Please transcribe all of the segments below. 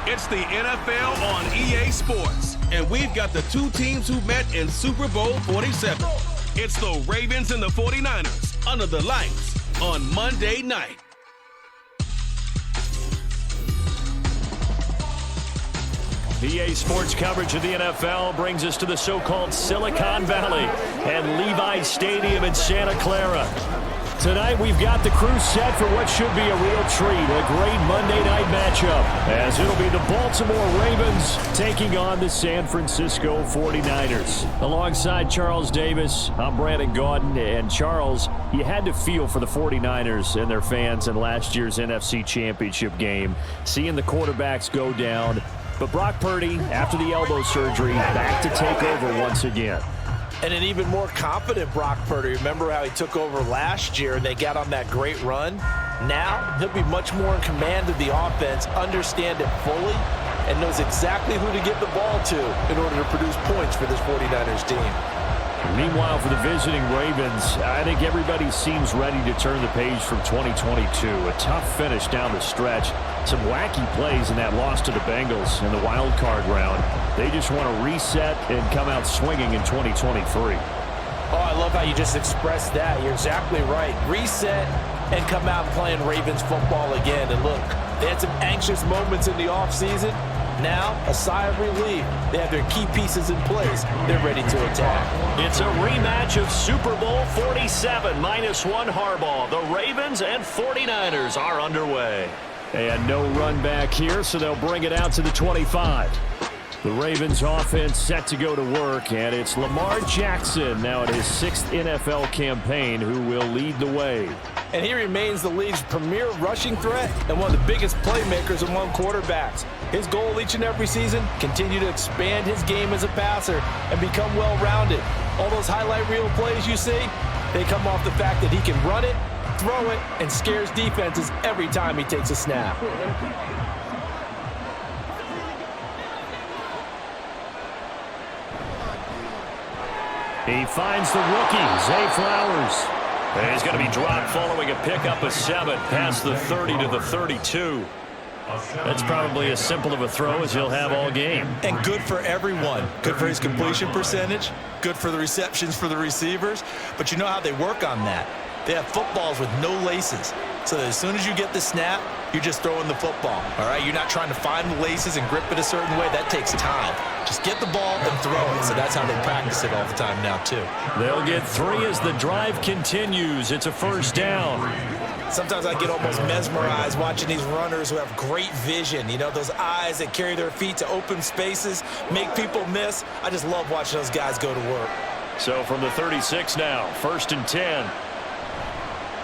It's the NFL on EA Sports, and we've got the two teams who met in Super Bowl 47. It's the Ravens and the 49ers under the lights on Monday night. EA Sports coverage of the NFL brings us to the so-called Silicon Valley and Levi's Stadium in Santa Clara. Tonight, we've got the crew set for what should be a real treat, a great Monday night matchup, as it'll be the Baltimore Ravens taking on the San Francisco 49ers. Alongside Charles Davis, I'm Brandon Gaudin, and Charles, you had to feel for the 49ers and their fans in last year's NFC Championship game, seeing the quarterbacks go down. But Brock Purdy, after the elbow surgery, back to take over once again. And an even more confident Brock Purdy. Remember how he took over last year and they got on that great run? Now, he'll be much more in command of the offense, understand it fully, and knows exactly who to give the ball to in order to produce points for this 49ers team. Meanwhile, for the visiting Ravens, I think everybody seems ready to turn the page from 2022. A tough finish down the stretch. Some wacky plays in that loss to the Bengals in the wild card round. They just want to reset and come out swinging in 2023. Oh, I love how you just expressed that. You're exactly right. Reset and come out playing Ravens football again. And look, they had some anxious moments in the offseason. Now, a sigh of relief. They have their key pieces in place. They're ready to attack. It's a rematch of Super Bowl 47, -1 Harbaugh. The Ravens and 49ers are underway. And no run back here, so they'll bring it out to the 25. The Ravens offense set to go to work, and it's Lamar Jackson now at his 6th NFL campaign who will lead the way. And he remains the league's premier rushing threat and one of the biggest playmakers among quarterbacks. His goal each and every season, continue to expand his game as a passer and become well-rounded. All those highlight reel plays you see, they come off the fact that he can run it, throw it, and scares defenses every time he takes a snap. He finds the rookie, Zay Flowers. And he's going to be dropped following a pickup of 7 past the 30 to the 32. That's probably as simple of a throw as he'll have all game. And good for everyone. Good for his completion percentage. Good for the receptions for the receivers. But you know how they work on that. They have footballs with no laces. So that as soon as you get the snap, you're just throwing the football. All right? You're not trying to find the laces and grip it a certain way. That takes time. Just get the ball and throw it. So that's how they practice it all the time now, too. They'll get 3 as the drive continues. It's a first down. Sometimes I get almost mesmerized watching these runners who have great vision. You know, those eyes that carry their feet to open spaces, make people miss. I just love watching those guys go to work. So from the 36 now, 1st and 10.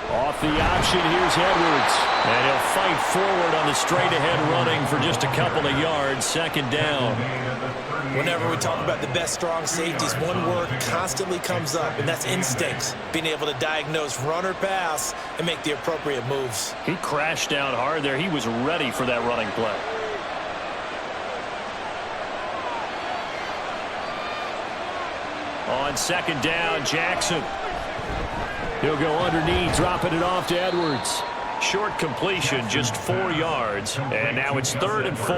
Off the option, here's Edwards. And he'll fight forward on the straight-ahead running for just a couple of yards. 2nd down. Whenever we talk about the best strong safeties, one word constantly comes up, and that's instincts. Being able to diagnose run or pass and make the appropriate moves. He crashed down hard there. He was ready for that running play. On 2nd down, Jackson. He'll go underneath, dropping it off to Edwards. Short completion, just 4 yards. And now it's 3rd and 4.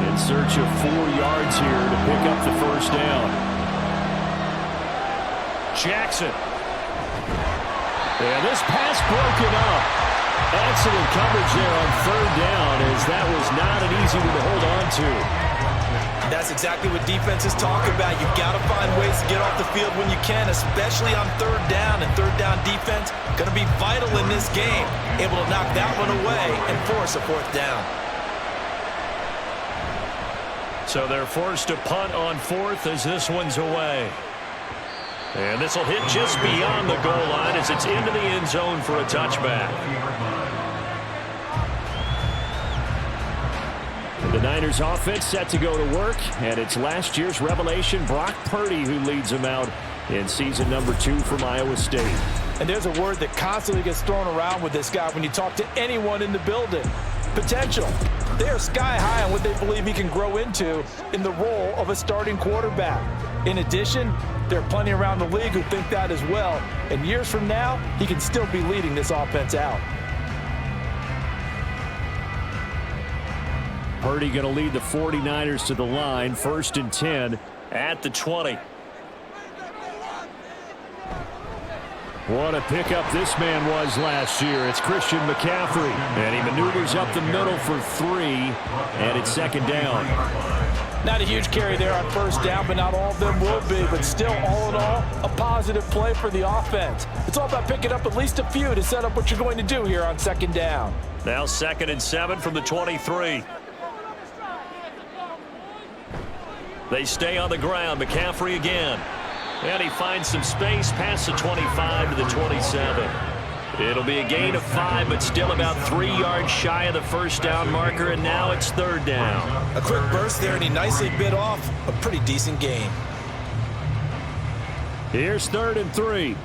In search of 4 yards here to pick up the first down. Jackson. And this pass broken up. Excellent coverage there on 3rd down, as that was not an easy one to hold on to. That's exactly what defenses talk about. You've got to find ways to get off the field when you can, especially on 3rd down. And 3rd down defense going to be vital in this game. Able to knock that one away and force a 4th down. So they're forced to punt on 4th as this one's away. And this will hit just beyond the goal line as it's into the end zone for a touchback. The Niners offense set to go to work, and it's last year's revelation, Brock Purdy, who leads them out in season number 2 from Iowa State. And there's a word that constantly gets thrown around with this guy when you talk to anyone in the building. Potential. They are sky high on what they believe he can grow into in the role of a starting quarterback. In addition, there are plenty around the league who think that as well. And years from now, he can still be leading this offense out. Purdy going to lead the 49ers to the line, 1st and 10 at the 20. What a pickup this man was last year. It's Christian McCaffrey. And he maneuvers up the middle for 3, and it's 2nd down. Not a huge carry there on 1st down, but not all of them will be. But still, all in all, a positive play for the offense. It's all about picking up at least a few to set up what you're going to do here on 2nd down. Now 2nd and 7 from the 23. They stay on the ground. McCaffrey again. And he finds some space past the 25 to the 27. It'll be a gain of 5, but still about 3 yards shy of the 1st down marker, and now it's 3rd down. A quick burst there, and he nicely bit off a pretty decent gain. Here's 3rd and 3.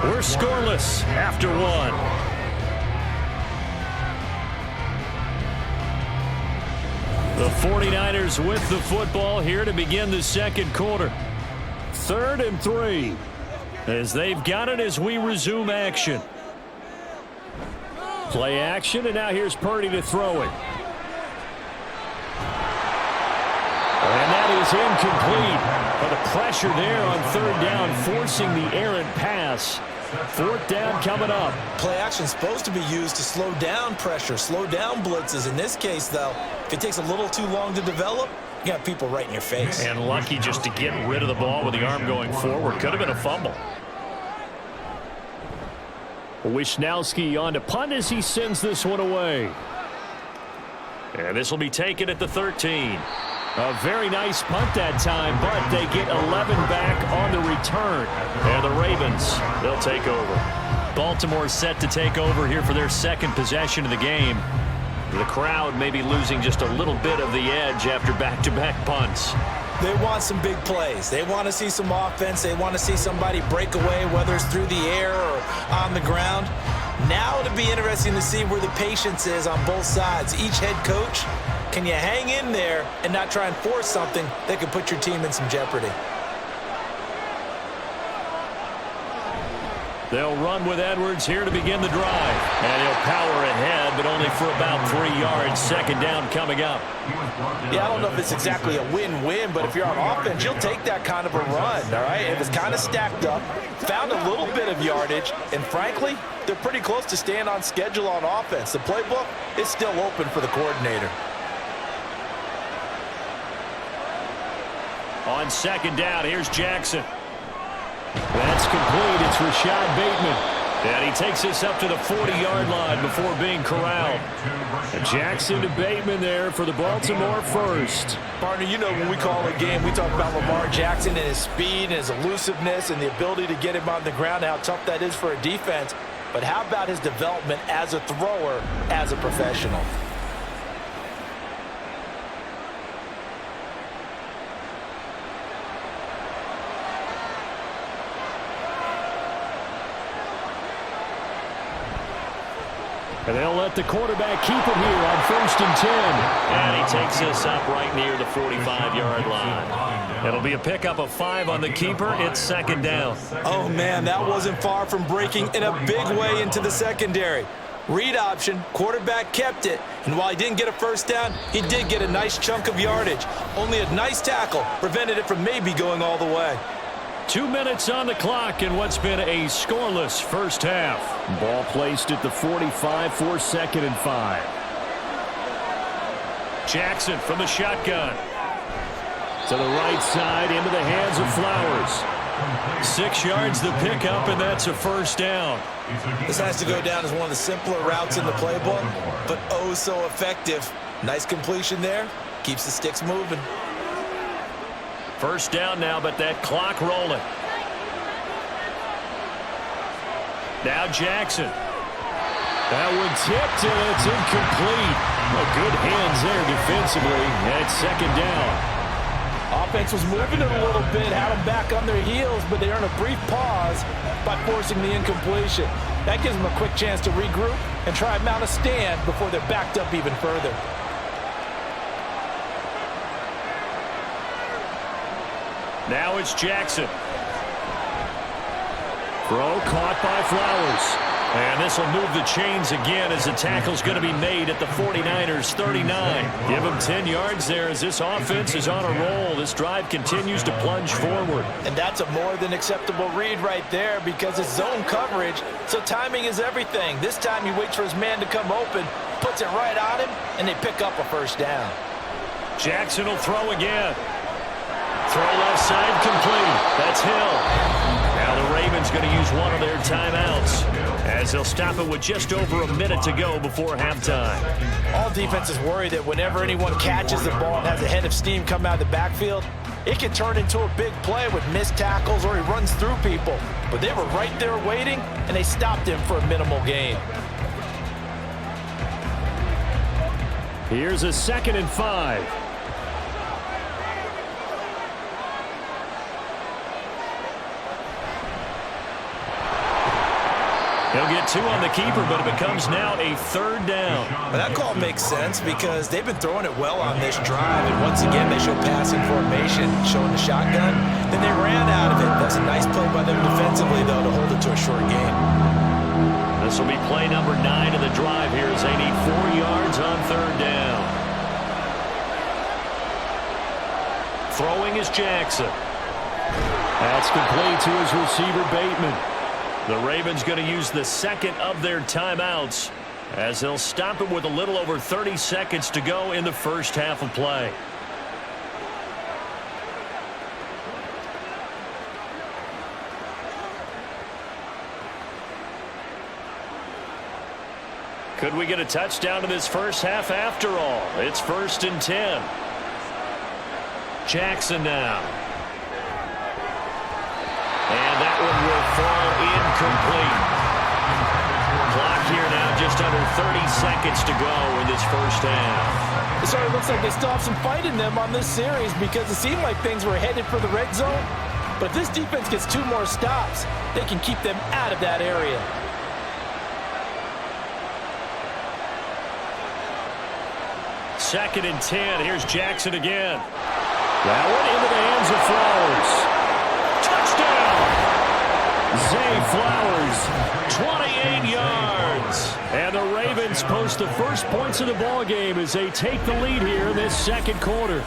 We're scoreless after 1. The 49ers with the football here to begin the 2nd quarter. 3rd and 3 as they've got it as we resume action. Play action, and now here's Purdy to throw it. And that is incomplete. But the pressure there on 3rd down, forcing the errant pass. 4th down coming up. Play action is supposed to be used to slow down pressure, slow down blitzes. In this case, though, if it takes a little too long to develop, you got people right in your face. And lucky just to get rid of the ball with the arm going forward. Could have been a fumble. Wisnowski on to punt as he sends this one away. And this will be taken at the 13. A very nice punt that time, but they get 11 back on the return. And the Ravens, they'll take over. Baltimore set to take over here for their 2nd possession of the game. The crowd may be losing just a little bit of the edge after back-to-back punts. They want some big plays. They want to see some offense. They want to see somebody break away, whether it's through the air or on the ground. Now it'll be interesting to see where the patience is on both sides. Each head coach, can you hang in there and not try and force something that could put your team in some jeopardy? They'll run with Edwards here to begin the drive. And he'll power ahead, but only for about 3 yards. 2nd down coming up. Yeah, I don't know if it's exactly a win-win, but if you're on offense, you'll take that kind of a run, all right? It was kind of stacked up, found a little bit of yardage, and frankly, they're pretty close to staying on schedule on offense. The playbook is still open for the coordinator. On 2nd down, here's Jackson. That's complete. It's Rashad Bateman. And he takes us up to the 40-yard line before being corralled. And Jackson to Bateman there for the Baltimore 1st. Partner, you know when we call a game, we talk about Lamar Jackson and his speed and his elusiveness and the ability to get him on the ground, how tough that is for a defense. But how about his development as a thrower, as a professional? And they'll let the quarterback keep it here on 1st and 10. And he takes us up right near the 45-yard line. It'll be a pickup of 5 on the keeper. It's 2nd down. Oh, man, that wasn't far from breaking in a big way into the secondary. Read option, quarterback kept it, and while he didn't get a 1st down, he did get a nice chunk of yardage. Only a nice tackle prevented it from maybe going all the way. 2 minutes on the clock in what's been a scoreless 1st half. Ball placed at the 45 for 2nd and 5. Jackson from the shotgun. To the right side, into the hands of Flowers. 6 yards the pickup, and that's a 1st down. This has to go down as one of the simpler routes in the playbook, but oh so effective. Nice completion there. Keeps the sticks moving. 1st down now, but that clock rolling. Now Jackson. That one tipped, and it's incomplete. Well, good hands there defensively, and it's 2nd down. Offense was moving it a little bit, had them back on their heels, but they earned a brief pause by forcing the incompletion. That gives them a quick chance to regroup and try and mount a stand before they're backed up even further. Now it's Jackson. Throw caught by Flowers. And this will move the chains again as the tackle's going to be made at the 49ers 39. Give them 10 yards there as this offense is on a roll. This drive continues to plunge forward. And that's a more than acceptable read right there because it's zone coverage, so timing is everything. This time he waits for his man to come open, puts it right on him, and they pick up a first down. Jackson will throw again. Throw left side complete. That's Hill. Now the Ravens going to use one of their timeouts as they'll stop it with just over a minute to go before halftime. All defenses worry that whenever anyone catches the ball and has a head of steam come out of the backfield, it can turn into a big play with missed tackles or he runs through people. But they were right there waiting, and they stopped him for a minimal gain. Here's a 2nd and 5. He'll get 2 on the keeper, but it becomes now a 3rd down. Well, that call makes sense because they've been throwing it well on this drive, and once again they show passing formation, showing the shotgun. Then they ran out of it. That's a nice play by them defensively, though, to hold it to a short game. This will be play number 9 of the drive here as they need 4 yards on 3rd down. Throwing is Jackson. That's complete to his receiver, Bateman. The Ravens going to use the 2nd of their timeouts as they'll stop it with a little over 30 seconds to go in the first half of play. Could we get a touchdown in this first half after all? It's 1st and 10. Jackson now. And that one will fall incomplete. Clock here now just under 30 seconds to go in this first half. It sort of looks like they still have some fight in them on this series because it seemed like things were headed for the red zone. But if this defense gets 2 more stops, they can keep them out of that area. Second and 10. Here's Jackson again. That one into the hands of Flowers. Touchdown! Zay Flowers, 28 yards. And the Ravens post the first points of the ball game as they take the lead here in this second quarter.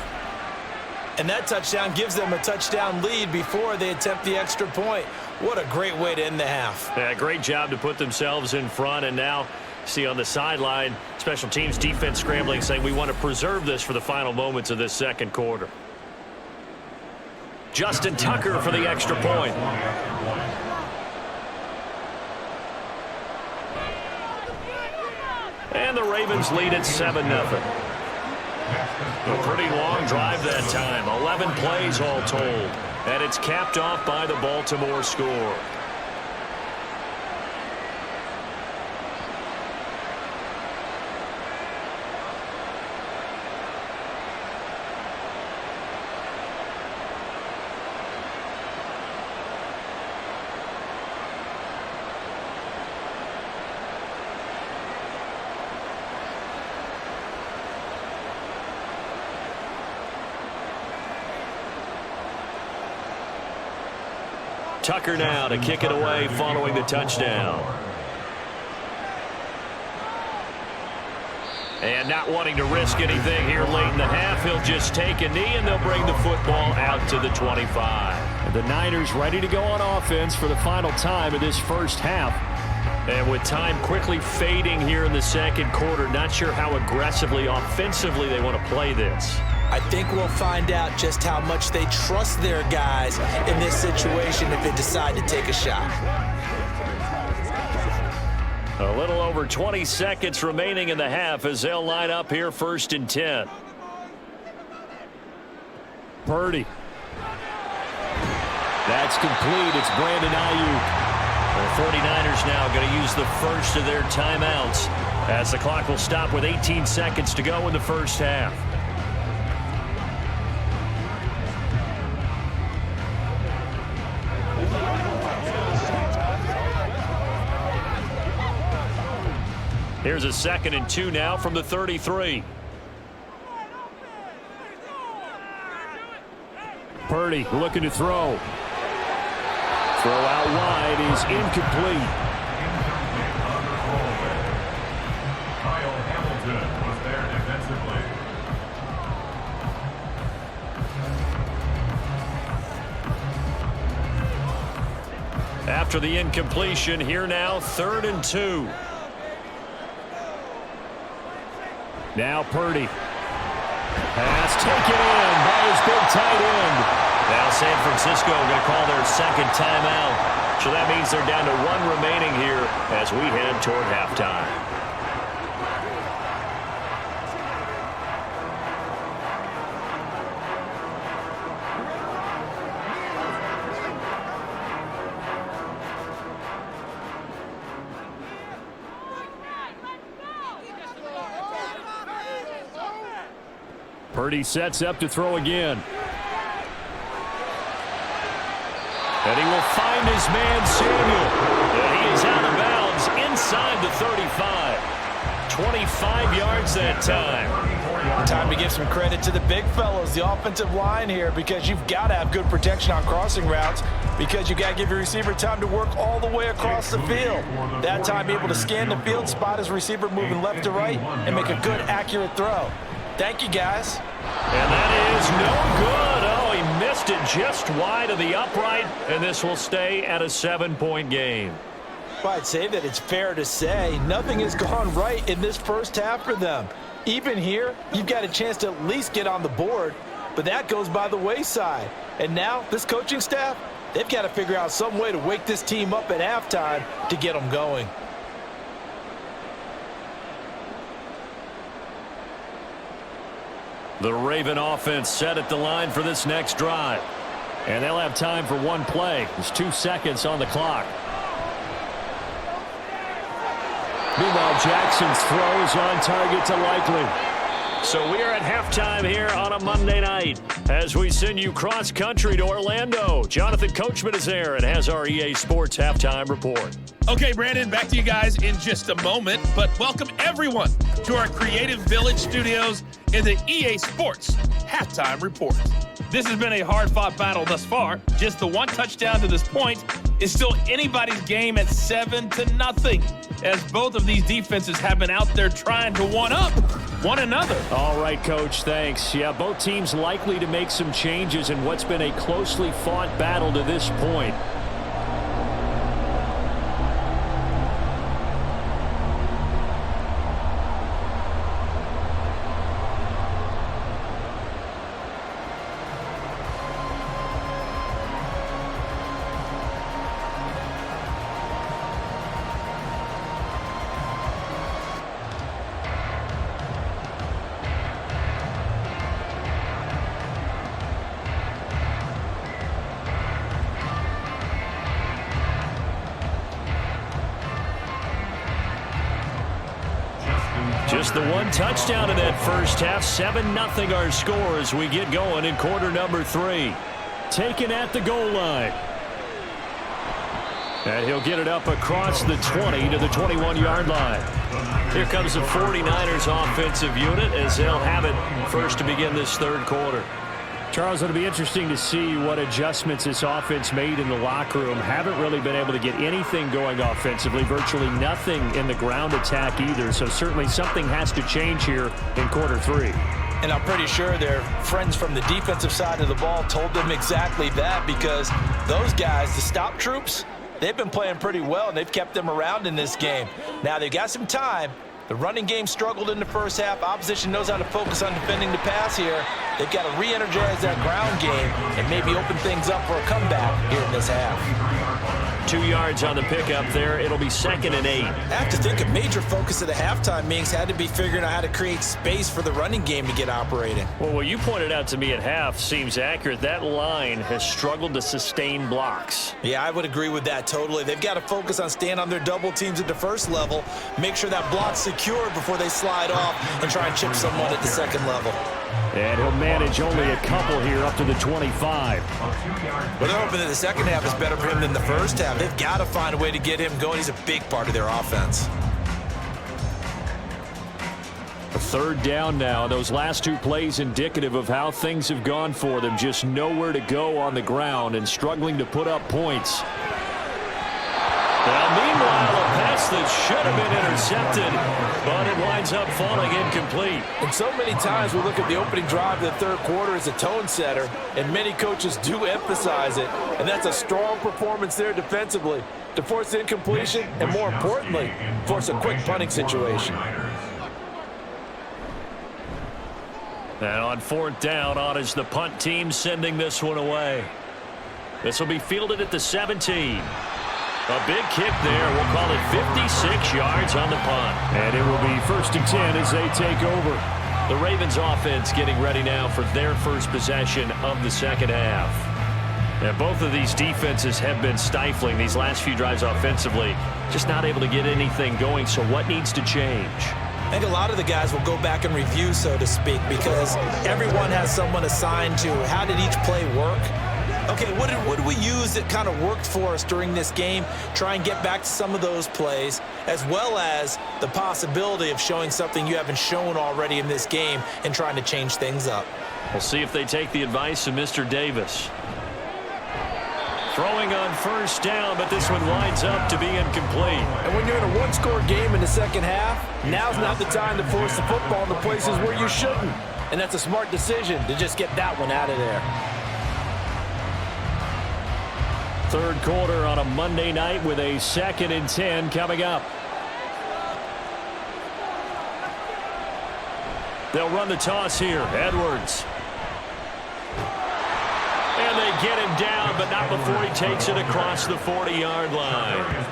And that touchdown gives them a touchdown lead before they attempt the extra point. What a great way to end the half. Yeah, great job to put themselves in front, and now see on the sideline, special teams defense scrambling, saying we want to preserve this for the final moments of this second quarter. Justin Tucker for the extra point. And the Ravens lead at 7-0. A pretty long drive that time, 11 plays all told. And it's capped off by the Baltimore score. Tucker now to kick it away following the touchdown. And not wanting to risk anything here late in the half, he'll just take a knee and they'll bring the football out to the 25. And the Niners ready to go on offense for the final time of this first half. And with time quickly fading here in the second quarter, not sure how aggressively, offensively they want to play this. I think we'll find out just how much they trust their guys in this situation if they decide to take a shot. A little over 20 seconds remaining in the half as they'll line up here 1st and 10. Purdy. That's complete. It's Brandon Ayuk. The 49ers now going to use the first of their timeouts as the clock will stop with 18 seconds to go in the first half. Here's a 2nd and 2 now from the 33. Purdy looking to throw. Throw out wide is incomplete. After the incompletion, here now, 3rd and 2. Now Purdy. Pass taken in by his big tight end. Now San Francisco going to call their 2nd timeout. So that means they're down to 1 remaining here as we head toward halftime. Purdy sets up to throw again. And he will find his man, Samuel. And he is out of bounds inside the 35. 25 yards that time. Time to give some credit to the big fellows, the offensive line here, because you've got to have good protection on crossing routes, because you got to give your receiver time to work all the way across the field. That time, be able to scan the field, spot his receiver moving left to right, and make a good, accurate throw. Thank you, guys. And that is no good. Oh, he missed it just wide of the upright, and this will stay at a 7-point game. Well, I'd say that it's fair to say nothing has gone right in this first half for them. Even here, you've got a chance to at least get on the board, but that goes by the wayside. And now, this coaching staff, they've got to figure out some way to wake this team up at halftime to get them going. The Raven offense set at the line for this next drive. And they'll have time for one play. There's 2 seconds on the clock. Meanwhile, Jackson's throws on target to Likely. So we are at halftime here on a Monday night as we send you cross-country to Orlando. Jonathan Coachman is there and has our EA Sports halftime report. Okay, Brandon, back to you guys in just a moment, but welcome everyone to our Creative Village studios in the EA Sports halftime report. This has been a hard-fought battle thus far. Just the 1 touchdown to this point is still anybody's game at 7-0, as both of these defenses have been out there trying to one-up one another. All right, Coach, thanks. Yeah, both teams likely to make some changes in what's been a closely fought battle to this point. Just the 1 touchdown in that first half. 7-0 our score as we get going in quarter number 3. Taken at the goal line. And he'll get it up across the 20 to the 21-yard line. Here comes the 49ers offensive unit as they'll have it first to begin this 3rd quarter. Charles, it'll be interesting to see what adjustments this offense made in the locker room. Haven't really been able to get anything going offensively, virtually nothing in the ground attack either. So certainly something has to change here in quarter 3. And I'm pretty sure their friends from the defensive side of the ball told them exactly that, because those guys, the stop troops, they've been playing pretty well, and they've kept them around in this game. Now, they've got some time. The running game struggled in the first half. Opposition knows how to focus on defending the pass here. They've got to re-energize that ground game and maybe open things up for a comeback here in this half. 2 yards on the pickup there. It'll be 2nd and 8. I have to think a major focus of the halftime meetings had to be figuring out how to create space for the running game to get operating. Well, what you pointed out to me at half seems accurate. That line has struggled to sustain blocks. Yeah, I would agree with that totally. They've got to focus on staying on their double teams at the first level, make sure that block's secured before they slide off and try and chip someone at the second level. And he'll manage only a couple here up to the 25. Well, they're hoping that the second half is better for him than the first half. They've got to find a way to get him going. He's a big part of their offense. Third down now. Those last two plays indicative of how things have gone for them. Just nowhere to go on the ground and struggling to put up points. Now, meanwhile, a pass that should have been intercepted, but it winds up falling incomplete. And so many times we look at the opening drive of the third quarter as a tone setter, and many coaches do emphasize it, and that's a strong performance there defensively to force incompletion and, more importantly, force a quick punting situation. And on fourth down, on is the punt team sending this one away. This will be fielded at the 17. A big kick there. We'll call it 56 yards on the punt. And it will be 1st and 10 as they take over. The Ravens offense getting ready now for their first possession of the second half. And both of these defenses have been stifling these last few drives offensively. Just not able to get anything going. So what needs to change? I think a lot of the guys will go back and review, so to speak, because everyone has someone assigned to how did each play work. Okay, what did we use that kind of worked for us during this game? Try and get back to some of those plays, as well as the possibility of showing something you haven't shown already in this game and trying to change things up. We'll see if they take the advice of Mr. Davis. Throwing on first down, but this one winds up to be incomplete. And when you're in a one-score game in the second half, now's not the time to force the football in the places where you shouldn't. And that's a smart decision to just get that one out of there. Third quarter on a Monday night with a 2nd and 10 coming up. They'll run the toss here. Edwards. And they get him down, but not before he takes it across the 40-yard line.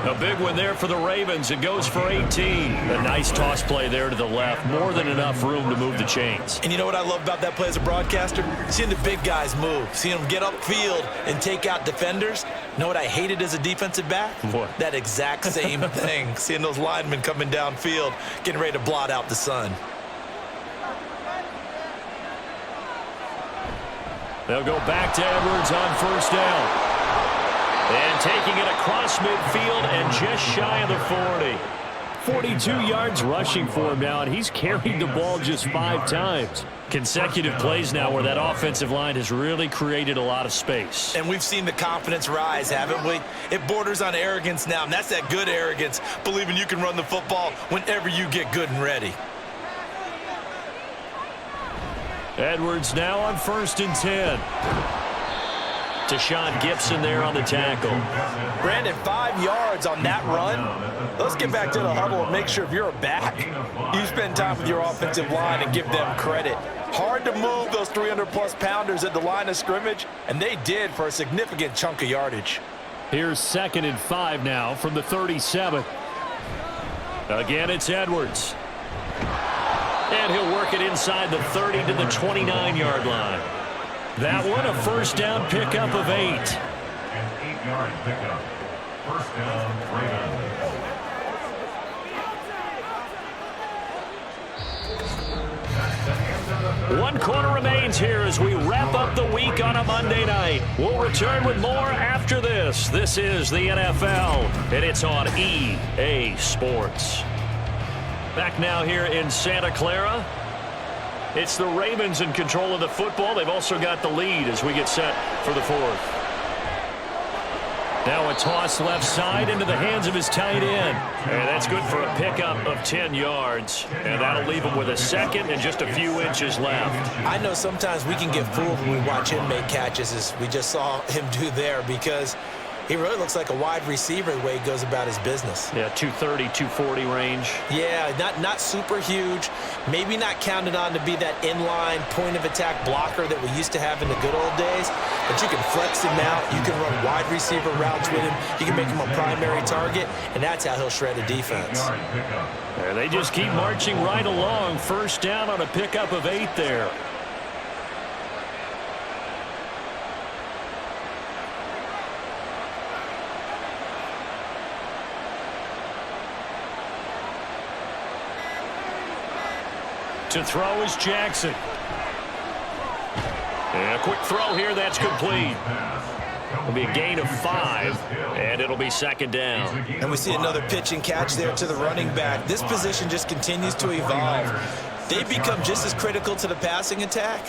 A big one there for the Ravens. It goes for 18. A nice toss play there to the left. More than enough room to move the chains. And you know what I love about that play as a broadcaster? Seeing the big guys move. Seeing them get upfield and take out defenders. You know what I hated as a defensive back? What? That exact same thing. Seeing those linemen coming downfield, getting ready to blot out the sun. They'll go back to Edwards on first down. And taking it across midfield and just shy of the 40. 42 yards rushing for him now, and he's carried the ball just 5 times. Consecutive plays now where that offensive line has really created a lot of space. And we've seen the confidence rise, haven't we? It borders on arrogance now, and that's that good arrogance, believing you can run the football whenever you get good and ready. Edwards now on 1st and 10. Deshaun Gibson there on the tackle. Brandon, 5 yards on that run. Let's get back to the huddle and make sure if you're a back, you spend time with your offensive line and give them credit. Hard to move those 300-plus pounders at the line of scrimmage, and they did for a significant chunk of yardage. Here's 2nd and 5 now from the 37. Again, it's Edwards. And he'll work it inside the 30 to the 29-yard line. That one, a first down pickup of 8. An 8-yard pickup. First down, Ravens. 1 quarter remains here as we wrap up the week on a Monday night. We'll return with more after this. This is the NFL, and it's on EA Sports. Back now here in Santa Clara. It's the Ravens in control of the football. They've also got the lead as we get set for the 4th. Now a toss left side into the hands of his tight end. And that's good for a pickup of 10 yards. And that'll leave him with a 2nd and just a few inches left. I know sometimes we can get fooled when we watch him make catches, as we just saw him do there, because he really looks like a wide receiver the way he goes about his business. Yeah, 230, 240 range. Yeah, not super huge. Maybe not counted on to be that inline point-of-attack blocker that we used to have in the good old days. But you can flex him out. You can run wide receiver routes with him. You can make him a primary target, and that's how he'll shred a defense. And they just keep marching right along. First down on a pickup of 8 there. To throw is Jackson. And a quick throw here, that's complete. It'll be a gain of 5, and it'll It'll be second down. And we see another pitch and catch there to the running back. This position just continues to evolve. They've become just as critical to the passing attack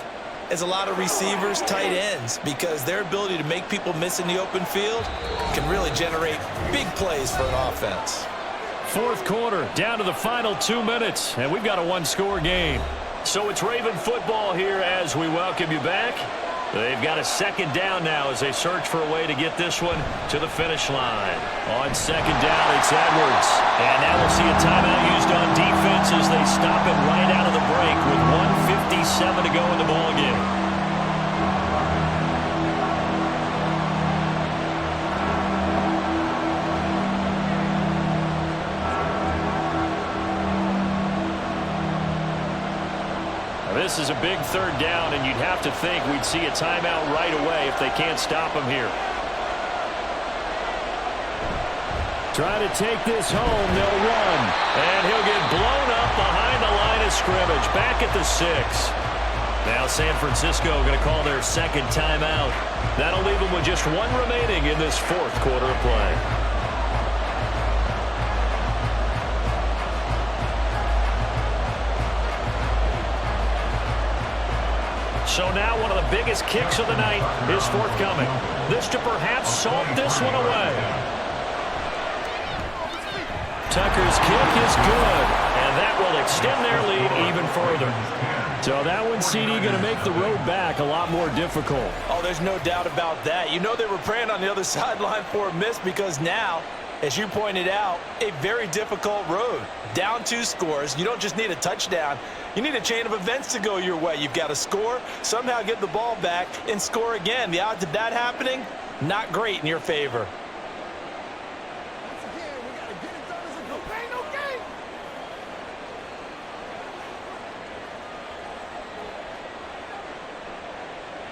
as a lot of receivers, tight ends, because their ability to make people miss in the open field can really generate big plays for an offense. Fourth quarter, down to the final 2 minutes, and we've got a one-score game. So it's Raven football here as we welcome you back. They've got a second down now as they search for a way to get this one to the finish line. On second down, it's Edwards. And now we'll see a timeout used on defense as they stop it right out of the break with 1:57 to go in the ballgame. This is a big third down, and you'd have to think we'd see a timeout right away if they can't stop him here. Trying to take this home, they'll run. And he'll get blown up behind the line of scrimmage, back at the 6. Now San Francisco going to call their second timeout. That'll leave them with just one remaining in this fourth quarter of play. So now one of the biggest kicks of the night is forthcoming. This to perhaps salt this one away. Tucker's kick is good, and that will extend their lead even further. So that one, CD, going to make the road back a lot more difficult. Oh, there's no doubt about that. You know they were praying on the other sideline for a miss because now, as you pointed out, a very difficult road. Down 2 scores. You don't just need a touchdown. You need a chain of events to go your way. You've got to score, somehow get the ball back, and score again. The odds of that happening, not great in your favor.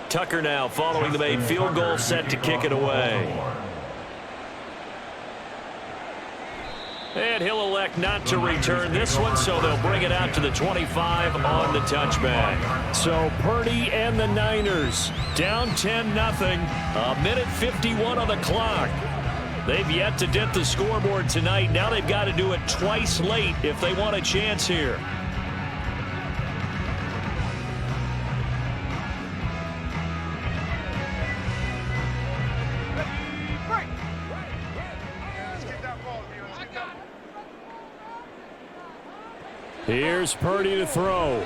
Tucker now following the made field goal, set to kick it away. And he'll elect not to return this one, so they'll bring it out to the 25 on the touchback. So Purdy and the Niners down 10-0. A minute 51 on the clock. They've yet to dent the scoreboard tonight. Now they've got to do it twice late if they want a chance here. Here's Purdy to throw.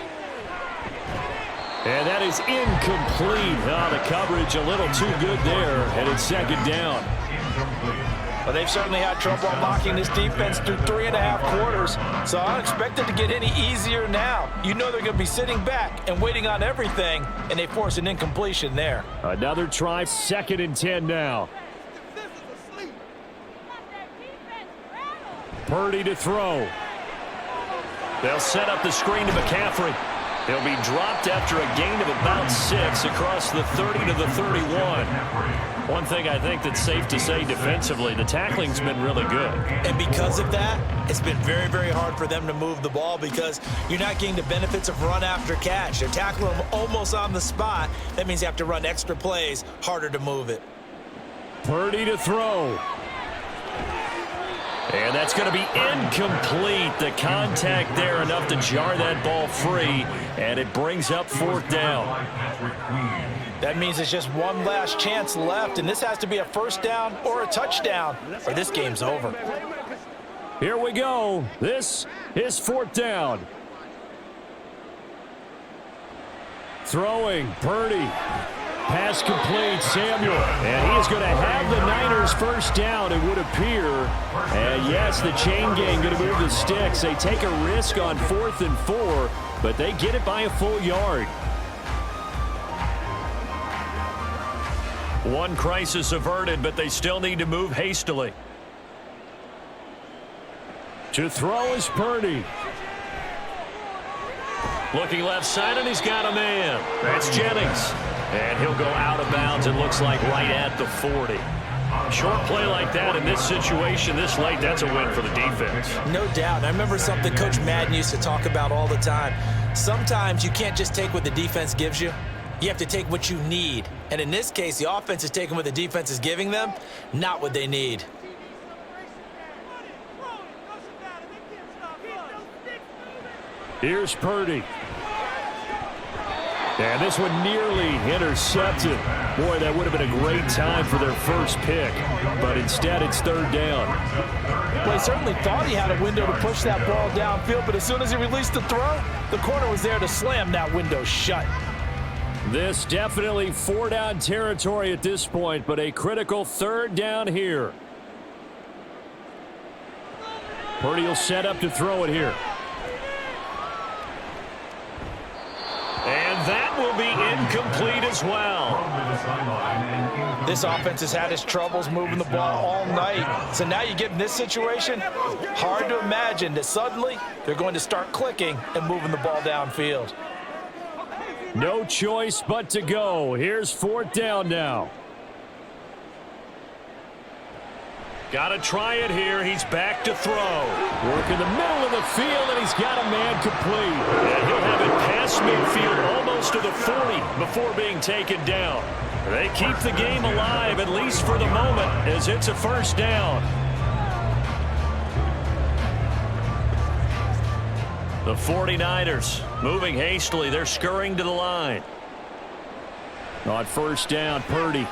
And that is incomplete. Oh, the coverage a little too good there, and it's second down. Well, they've certainly had trouble unlocking this defense through 3.5 quarters, so I don't expect it to get any easier now. You know they're going to be sitting back and waiting on everything, and they force an incompletion there. Another try, 2nd and 10 now. Purdy to throw. They'll set up the screen to McCaffrey. He'll be dropped after a gain of about 6 across the 30 to the 31. One thing I think that's safe to say defensively, the tackling's been really good. And because of that, it's been very, very hard for them to move the ball because you're not getting the benefits of run after catch. They're tackling them almost on the spot. That means you have to run extra plays, harder to move it. Purdy to throw. And that's going to be incomplete. The contact there enough to jar that ball free, and it brings up 4th down. That means it's just one last chance left, and this has to be a first down or a touchdown, or this game's over. Here we go. This is 4th down. Throwing, Purdy. Pass complete, Samuel. And he is going to have the Niners first down, it would appear. And yes, the chain gang going to move the sticks. They take a risk on 4th and 4, but they get it by a full yard. One crisis averted, but they still need to move hastily. To throw is Purdy. Looking left side, and he's got a man. That's Jennings. And he'll go out of bounds, it looks like, right at the 40. Short play like that in this situation this late, that's a win for the defense. No doubt. I remember something Coach Madden used to talk about all the time. Sometimes you can't just take what the defense gives you. You have to take what you need. And in this case, the offense is taking what the defense is giving them, not what they need. Here's Purdy. And this one nearly intercepted. Boy, that would have been a great time for their first pick. But instead, it's third down. Well, he certainly thought he had a window to push that ball downfield, but as soon as he released the throw, the corner was there to slam that window shut. This definitely four-down territory at this point, but a critical third down here. Purdy will set up to throw it here. And that will be incomplete as well. This offense has had its troubles moving the ball all night. So now you get in this situation, hard to imagine that suddenly they're going to start clicking and moving the ball downfield. No choice but to go. Here's fourth down now. Got to try it here. He's back to throw. Work in the middle of the field, and he's got a man complete. And he'll have it past midfield almost to the 40 before being taken down. They keep the game alive, at least for the moment, as it's a first down. The 49ers moving hastily. They're scurrying to the line. On first down, Purdy.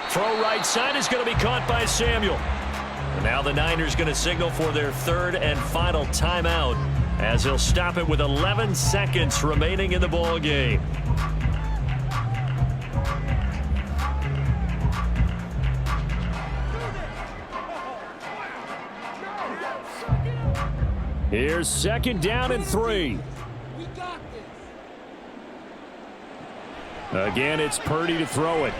Throw right side is going to be caught by Samuel. And now the Niners going to signal for their third and final timeout as he'll stop it with 11 seconds remaining in the ball game. Here's second down and 3. Again, it's Purdy to throw it.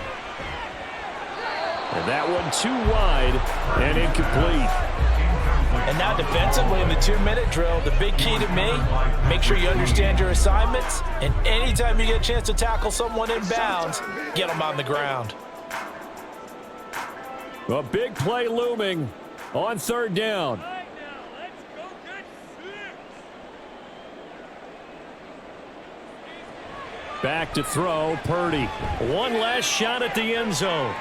And that one too wide and incomplete. And now defensively in the 2-minute drill, the big key to me, make sure you understand your assignments, and anytime you get a chance to tackle someone in bounds, get them on the ground. A big play looming on third down. Back to throw, Purdy. One last shot at the end zone.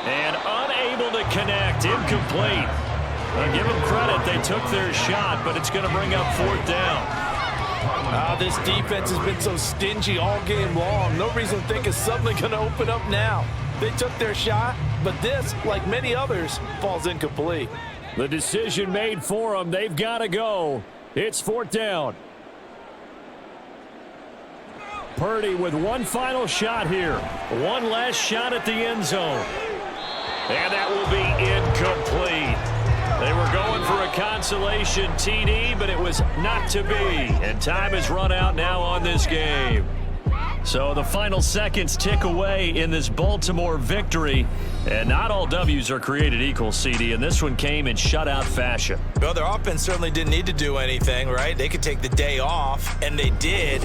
And unable to connect, incomplete. Give them credit, they took their shot, but it's going to bring up fourth down. This defense has been so stingy all game long. No reason to think it's suddenly going to open up now. They took their shot, but this, like many others, falls incomplete. The decision made for them. They've got to go. It's fourth down. Purdy with one final shot here. One last shot at the end zone. And that will be incomplete. They were going for a consolation TD, but it was not to be. And time has run out now on this game. So the final seconds tick away in this Baltimore victory. And not all W's are created equal, CD, and this one came in shutout fashion. Well, their offense certainly didn't need to do anything, right? They could take the day off, and they did.